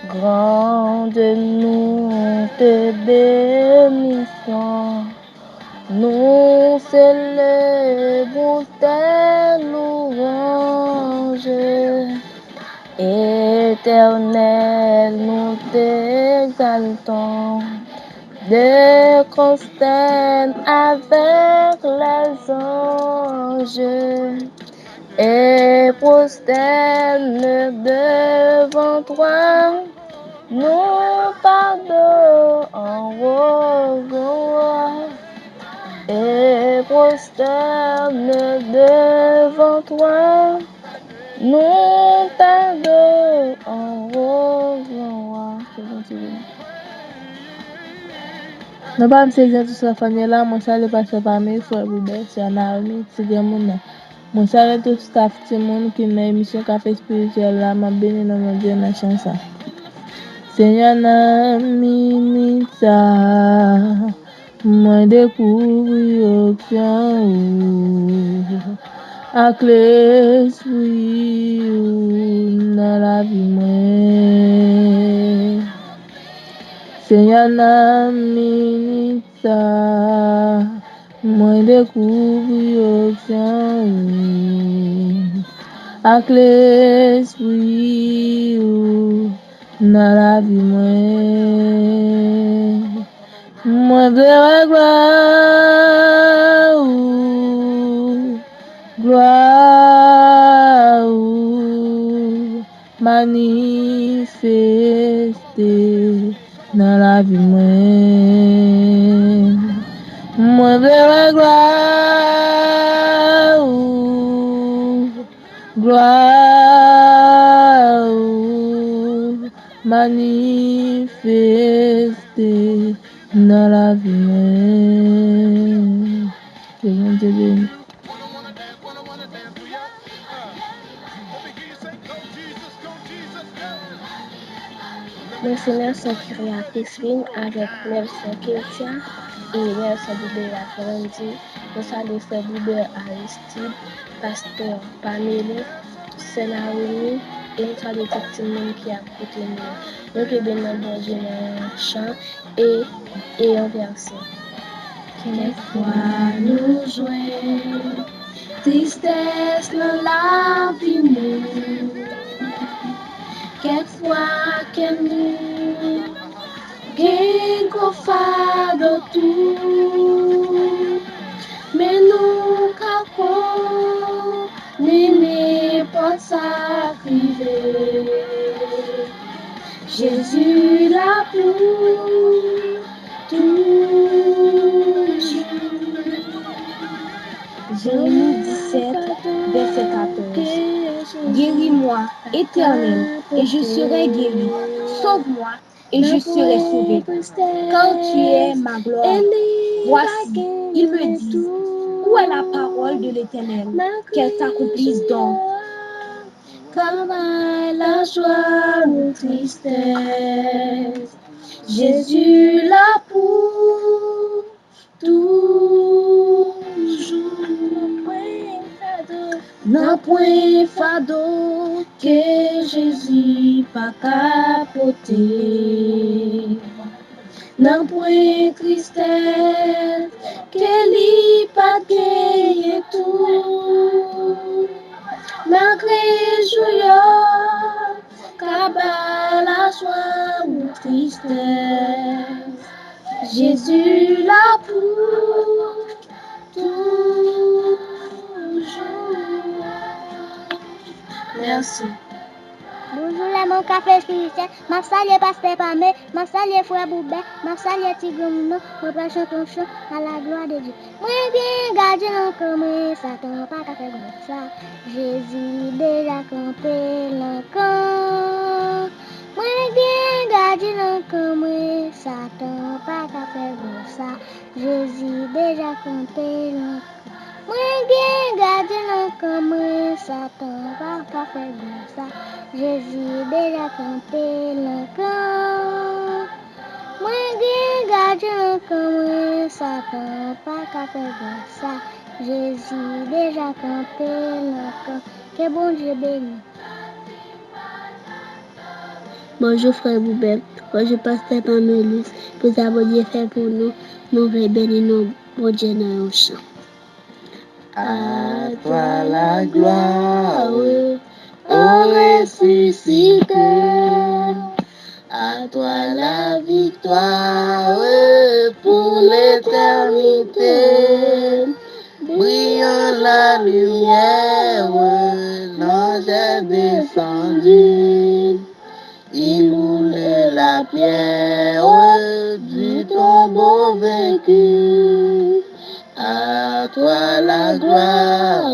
Grande nous te bénissons. Nous célébrons tes louanges. Éternel, nous t'exaltons. De consterne avec les anges et prosterne devant toi. Nous pardonnons en revoir et prosterne devant toi. Nous pardonnons en revoir. Nous allons saisir toute la famille là. Moi, ça le Pasteur Pamela, Frère Boubert, Sè Naomi, ti grand moun. Moi, ça le tout staff ti moun qui dans émission café spirituel là. Ma béni dans mon Dieu dans chanson. Seigneur na minita, moi découvrir option ak l'esprit dans la vie moi. Seigneur na minita, moi découvrir option ak l'esprit dans la vie moi. Moi verrai gloire manifester dans la vie moi. Moi verrai gloire manifester dans la vie moi. Que bon Dieu bénisse. Monseigneur Saint-Kyria Crispine avec Mère Saint-Kétia et Mère Saint-Boubert la Ferrandi. Nous saluons Frère Boubert Aristide, Pasteur Pamela, Sénaoumi et nous saluons tout le monde qui a écouté nous. Nous que bénissons bon Dieu dans le chant et en verset. Quelquefois nous jouons, tristesse dans la vie nous. Quelquefois que nous gagnons gros fardeau tout, mais nous capons n'est pas sacrifié. Jésus l'a pour toujours. Jérémie 17, verset 14. Guéris-moi, Éternel, et je serai guéri. Sauve-moi, et je serai sauvé. Car tu es ma gloire. Voici, ils me disent, où est la parole de l'Éternel? Qu'elle s'accomplisse donc. Travaille la joie ou tristesse. Jésus l'a pour toujours. N'a point fardeau que Jésus pas capoter. N'a point tristesse que lui pas gagner tout. Malgré joyeux, cabal la joie ou tristesse, Jésus l'a pour toujours. Merci. Bonjour les mon café spirituel, ma salie pasteur Pamé, ma salie frère Boubé, ma salie Tigre, ma passion ton chant à la gloire de Dieu. Moi bien gardé dans comme Satan pas qu'à faire comme ça. Jésus déjà campé l'encan. Moi bien gardé dans comme Satan pas qu'à faire comme ça. Jésus déjà campé l'encan. Moi bien gardé dans comme Satan pas qu'à faire comme ça. Jésus déjà campé l'encan. Moi bien gardé comme Satan pas qu'à faire comme ça. Jésus déjà campé l'encan. Que bon Dieu bénisse. Bonjour frère Boubet, bonjour pasteur Pamélis, pour avoir fait pour nous, nous voulons bénir nos bon Dieu dans le chant. À toi la gloire, ô ressuscité, à toi la victoire pour l'éternité. Brillant la lumière, l'ange est descendu. Il roule la pierre du tombeau vaincu. À toi la gloire,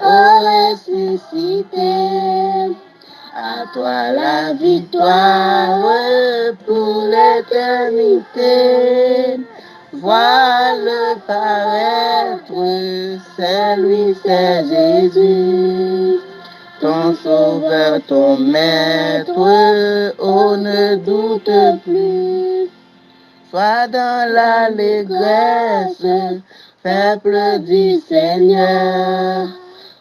ô ressuscité. À toi la victoire pour l'éternité. Vois-le paraître, c'est lui, c'est Jésus. Ton sauveur, ton maître, oh ne doute plus. Sois dans l'allégresse, peuple du Seigneur,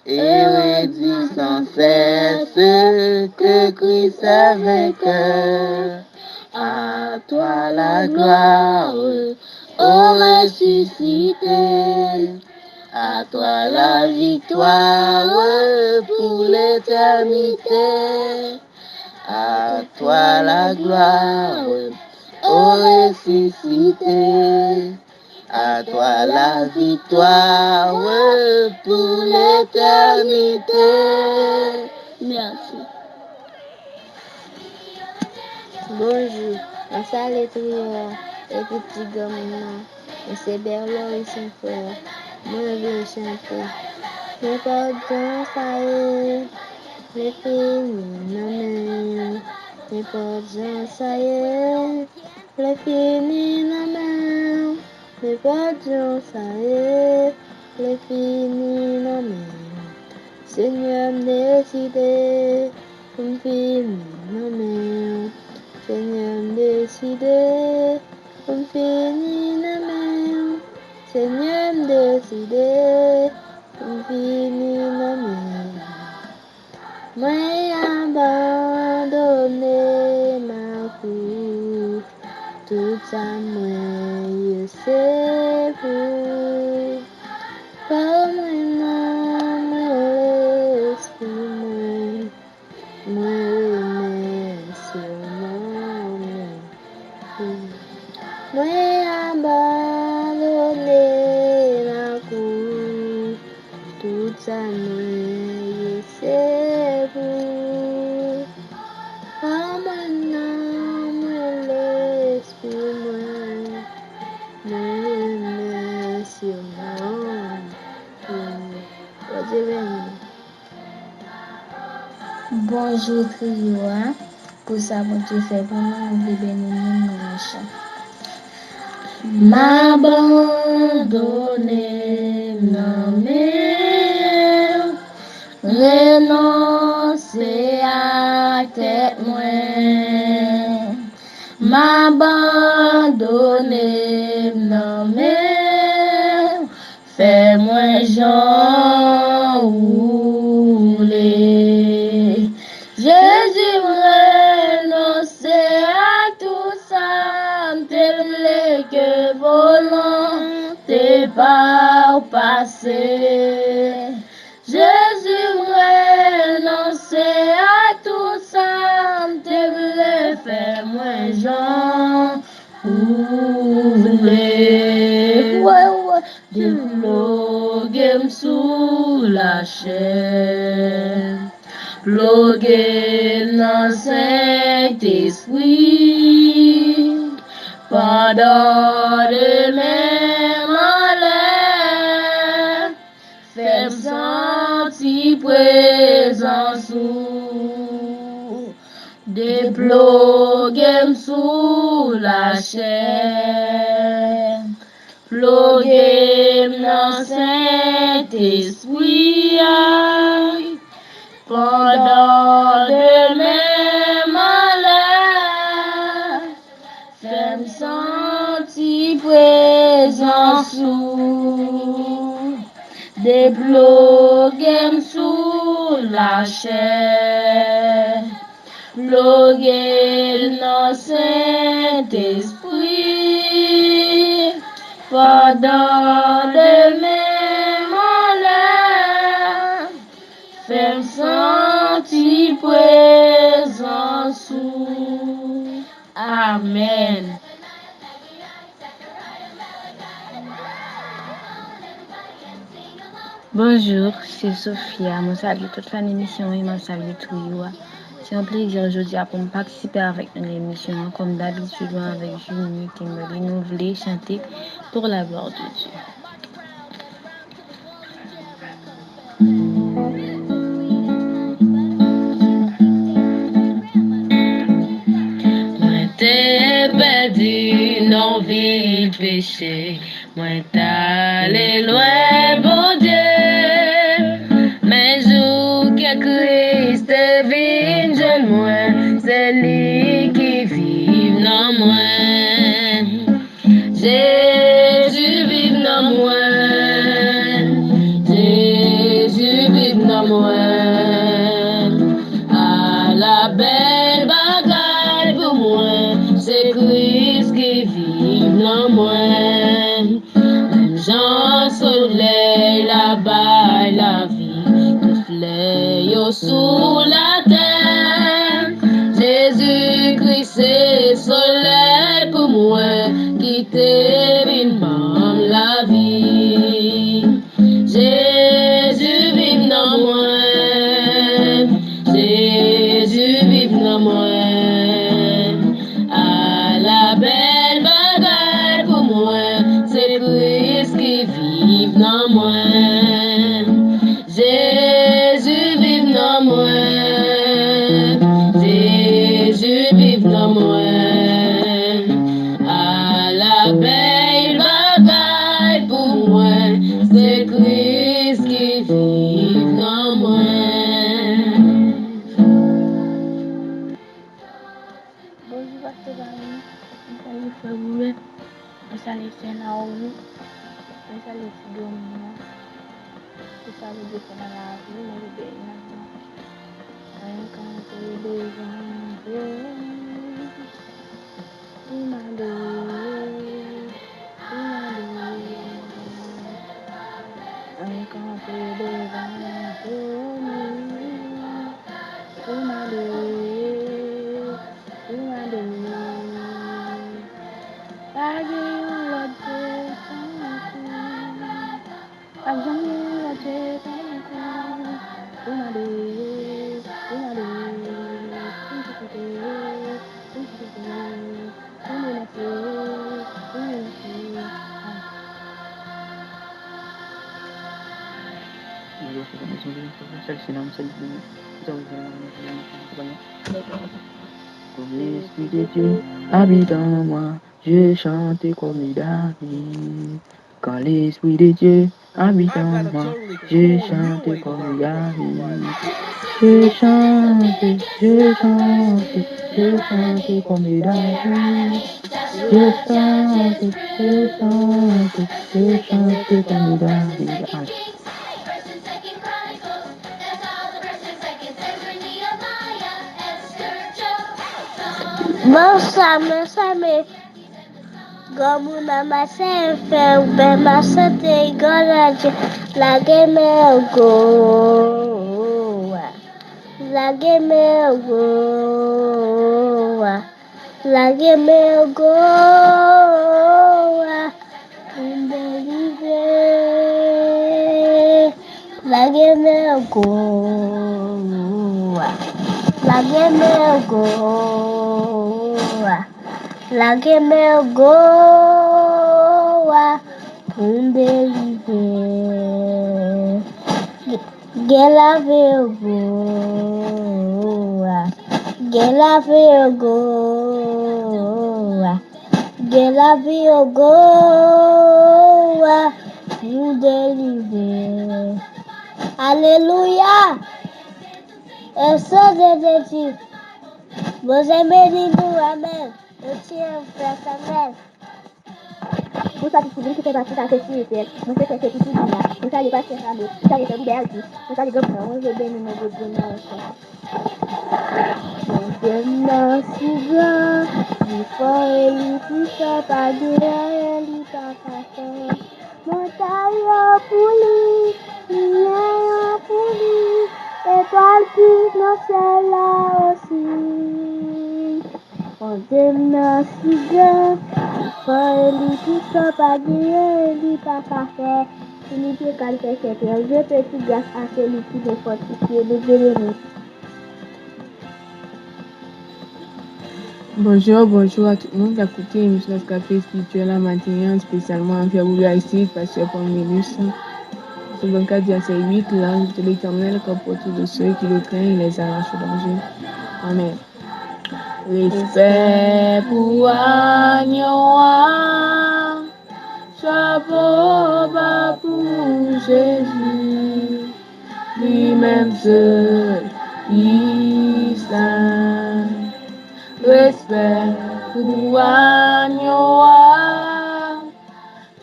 et redis sans cesse que Christ est vainqueur. À toi la gloire, ô ressuscité. À toi la victoire pour l'éternité. À toi la gloire, ô ressuscité. À toi la victoire pour l'éternité. Merci. Bonjour, on salue Trio et petit gamin. C'est Berlin et son frère. Moi, je viens chanter. Mais pardon, ça y est. Les filles, non, mais pardon, ça y est. Les filles, non, mais pardon, ça y est. Les filles, non, Seigneur, me décidé. Comme filles, non, Seigneur me décide, pour finir la main. Seigneur me décide, pour finir la main. Moi abandonné ma cour, tout ça moi c'est vous. Pas moi non, l'esprit moi remercie moi abandonné ma cour, tout ça moi c'est vous. Pas moi non, l'esprit moi remercie Bonjour Trioa, pour ça bon Dieu fait pour nous, nous voulons bénir nous dans chant. M'abandonner, non mais renoncer à tête moi. M'abandonner, non mais fais-moi Jean rouler. Jésus renoncer à tout ça, m'te que volonté par passer. Jésus renoncer à tout ça, m'te faire moi Jean rouler. Déploguer sous la chaîne. Bloguer dans Saint-Esprit, pendant de même en l'air, faire sentir présence sous, déploguer sous la chair, bloguer dans Saint-Esprit, pendant de même malheur, fais-moi sentir présence sous, déploguer sous la chair, bloguer dans Saint-Esprit, pendant de même malheur, fais-moi sentir présence sous. Amen. Bonjour, c'est Sophia. Je salue toute l'émission et je salue tout. C'est un plaisir aujourd'hui pour me participer avec une émission. Comme d'habitude, avec Junie Kimberly, nous voulons chanter pour la gloire de Dieu. T'es perdu dans vie péché, moi t'allais loin, bon Dieu. Mais où que Christ vive, jeune moi, c'est lui qui vit dans moi. Jésus vive dans moi, Jésus vive dans moi. À la belle bagaille pour moi, c'est Christ qui vit dans moi. Même Jean soleil là-bas la vie, tout fleur sous la terre. Jésus-Christ c'est soleil pour moi, qui t'évite même la vie. Jésus vive dans moi, Jésus vive dans moi. À la belle bagaille pour moi, c'est Christ qui vit dans moi. Jésus vive dans moi, Jésus vive dans moi. À la belle bagaille pour moi, c'est Christ Boubé, je salue Saint-Naomi, je salue Tidomina, je salue Dieu dans la vie, moi je bénis la vie. Rencontrer devant Dieu, il m'a donné, il m'a donné. Rencontrer devant Dieu, il m'a donné, il m'a donné. Pas de l'autre pas de l'autre il m'a donné, il m'a donné. Comme l'Esprit de Dieu habite en moi, je chante comme David. Quand l'Esprit de Dieu habite en moi, je chante comme David. Je chante, je chante, je chante comme David. Je chante, je chante, je chante comme David. Amen. Mensame, Gamuna masa be masa te garaje la game go la game go la game go la game go la game go la game goa pundelive gela vergoa gela vergoa gela vergoa pundelive aleluia eu sou de ti você é menino amém. Eu te amo, presta fé. Vous savez tout qui fait partie de la sécurité. Nous faisons cette petite vie-là. Vous savez pas faire ça. Vous savez faire ouvert ici. Vous savez que moi, je bénis mon Dieu. Mon Dieu, si grand. Il faut élire tout ça. Pas de réel, pas facile. Mon tailleur pour lui. Lion pour lui. Étoile qui nous c'est là aussi. Mon Dieu, si grand. Faut élire tout ça. Pas de réel, pas facile. Unité qualité c'est je petit grâce à celui qui est fortifié de bénéfice. Bonjour à tout le monde qui a écouté l'émission de Café Spirituel à matin, spécialement en Février ici, Pasteur Pomélus. C'est le cas de ces 8 langues de l'Éternel qu'apporte de ceux qui le craignent et les arrachent au danger. Amen. Respect pour Agnoa, chapeau bas pour Jésus, lui-même seul, il saint. Respect pour Agnoa,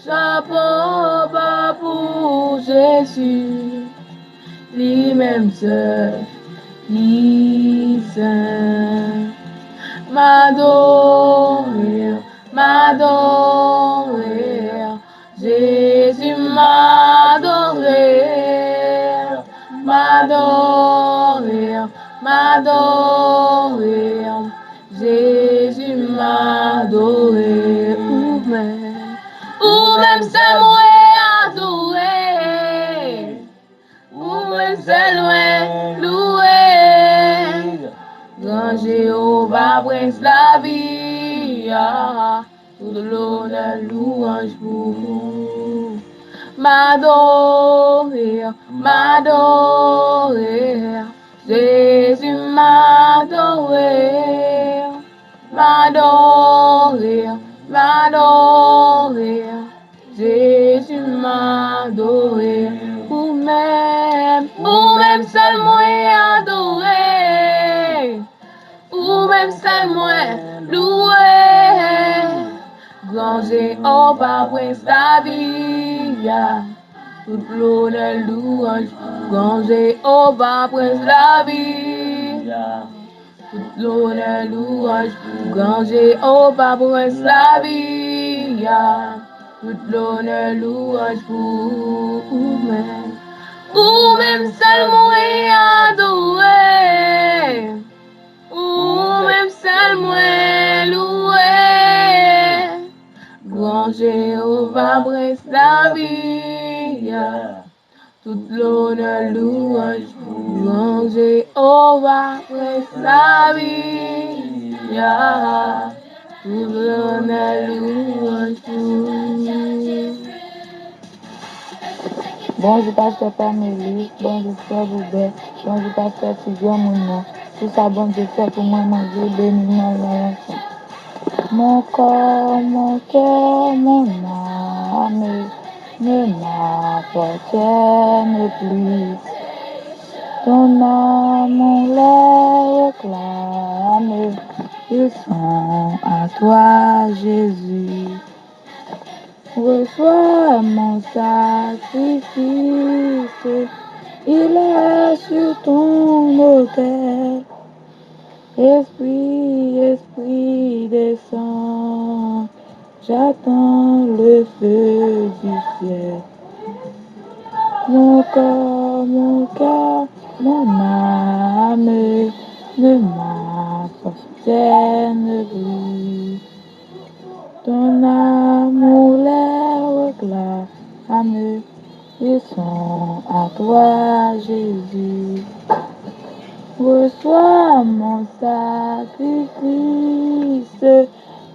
chapeau bas pour Jésus, lui-même seul, il saint. M'adorer, m'adorer, Jésus m'adorer, m'adorer, m'adorer, Jésus m'adorer, ou même c'est moi adorer, ou même c'est loin louer. Grand Jéhovah brise la vie, tout de l'honneur, louange pour vous. M'adorer, m'adorer, Jésus m'adorer, m'adorer, m'adorer, Jésus m'adorer, ou même seul moi adorer. Ou même c'est moi louer, Grand Jéhovah, prince la vie, toute l'honneur, louange. Grand Jéhovah, prince la vie, toute l'honneur, louange. Grand Jéhovah, prince la vie, toute l'honneur, louange pour vous-même. Ou même seulement et adoré, ou même seulement loué. Grand Jéhovah, prince la vie, toute l'honneur, louange. Grand Jéhovah, prince la vie, toute l'honneur, louange. Bonjour pasteur Pamélie, bonjour frère Boubet, bonjour pasteur Tigran Mounon. Tout ça bon Dieu fait pour moi manger, béni dans l'enfant. Mon corps, mon cœur, mon âme ne m'appartiennent plus. Ton amour les réclame, ils sont à toi Jésus. Reçois mon sacrifice, il est sur ton autel. Esprit, esprit descend, j'attends le feu du ciel. Mon corps, mon cœur, mon âme ne m'appartiennent plus. Ton amour les réclame, ils sont à toi Jésus. Reçois mon sacrifice,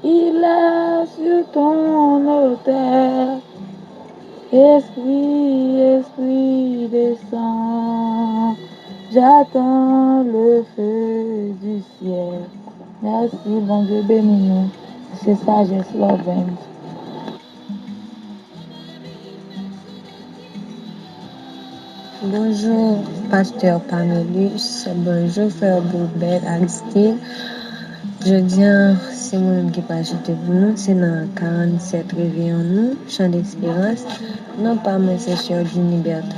il est sur ton autel. Esprit, esprit descend, j'attends le feu du ciel. Merci, bon Dieu, bénis-nous. C'est sagesse, loving. Bonjour, pasteur Pamélus. Bonjour, frère Boubet, Aristide. Je dis, c'est moi-même qui pas chanter pour nous. C'est dans 47 réveillons nous, chant d'espérance. Non pas moi, c'est sur d'une liberté.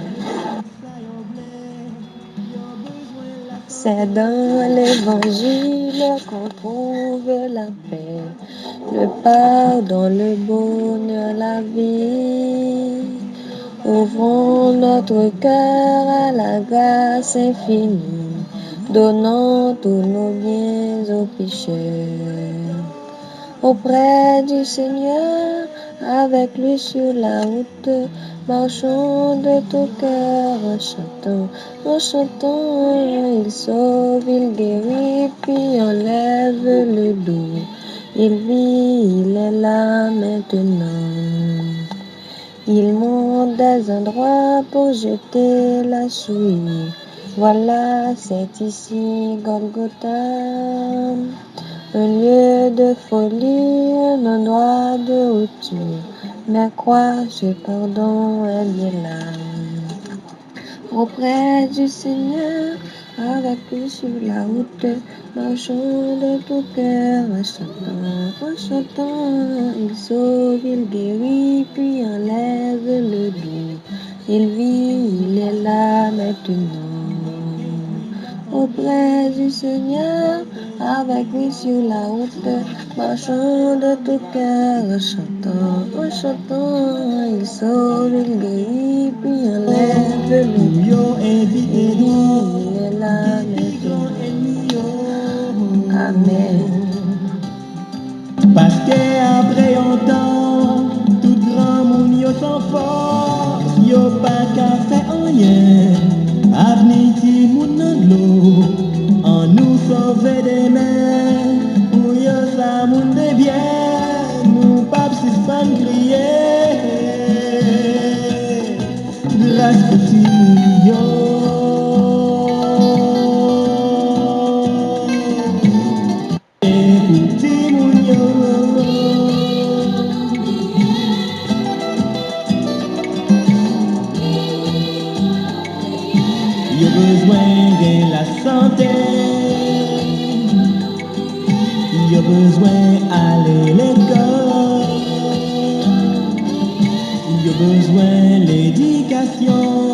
C'est dans l'évangile qu'on trouve la paix, le pardon, le bonheur, la vie. Ouvrons notre cœur à la grâce infinie, donnons tous nos biens aux pécheurs. Auprès du Seigneur, avec lui sur la route, marchons de tout cœur en chantant, il sauve, il guérit, puis enlève le dos. Il vit, il est là maintenant. Il monte des endroits pour jeter la souille. Voilà, c'est ici Golgotha, un lieu de folie, un endroit de rupture. Mais crois, ce pardon est bien là. Auprès du Seigneur, avec lui sur la route, marchons de tout cœur en chantant, il sauve, il guérit, puis enlève le dos. Il vit, il est là maintenant. Auprès du Seigneur, avec lui sur la route, marchons de tout cœur en chantant, il sauve, il guérit, puis enlève le dos. Il est là maintenant. Amen. Parce qu'après un temps, tout grand monde yo sans force, yo pas qu'à faire rien. Avenir ti moun nan l'eau, en nous sauver des mains, ou yo sa moun de bien, nous pas suspendre crier. Grâce petit moun yo. Yo besoin de la santé, yo besoin aller l'école, supplication.